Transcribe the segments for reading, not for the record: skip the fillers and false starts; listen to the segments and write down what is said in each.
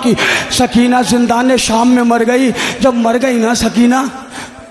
کی سکینہ زندان شام میں مر گئی. جب مر گئی نا سکینہ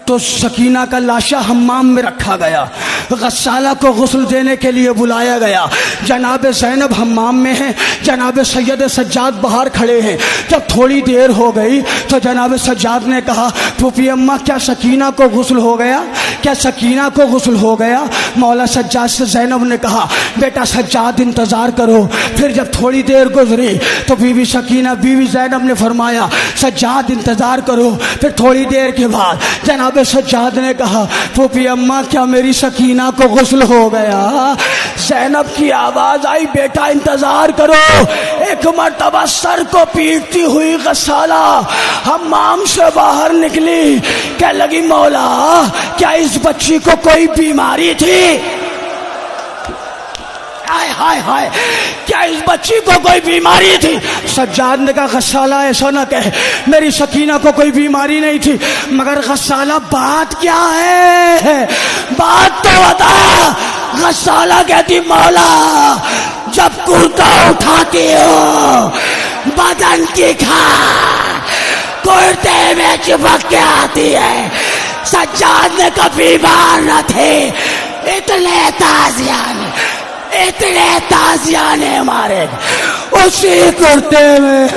تو سکینہ کا لاشا حمام میں رکھا گیا. غسالہ کو غسل دینے کے لیے بلایا گیا. جناب زینب حمام میں ہیں, جناب سید سجاد باہر کھڑے ہیں. جب تھوڑی دیر ہو گئی تو جناب سجاد نے کہا پھوپھی اماں کیا سکینہ کو غسل ہو گیا, کیا سکینہ کو غسل ہو گیا؟ مولا سجاد سے زینب نے کہا بیٹا سجاد انتظار کرو. پھر جب تھوڑی دیر گزری تو بیوی سکینہ بیوی زینب نے فرمایا سجاد انتظار کرو. پھر تھوڑی دیر کے بعد جناب سجاد نے کہا پھوپھی اماں کیا میری سکینہ کو غسل ہو گیا؟ زینب کی آواز آئی بیٹا انتظار کرو. ایک مرتبہ سر کو پیٹتی ہوئی غسالہ حمام سے باہر نکلی. کہنے لگی مولا کیا اس بچی کو کوئی بیماری تھی؟ ہائے ہائے ہائے, کیا اس بچی کو کوئی بیماری تھی؟ سجاد نے کہا غسالہ ایسا نہ کہے, میری سکینہ کو کوئی بیماری نہیں تھی. مگر غسالہ بات کیا ہے, بات تو بتا. غسالہ کہتی مولا جب کرتا اٹھاتی ہو بدن کی کھا کرتے میں چپک کے آتی ہے. سجاد نے کبھی بار نہ تھے اتنے تازیانے مارے اسی کرتے میں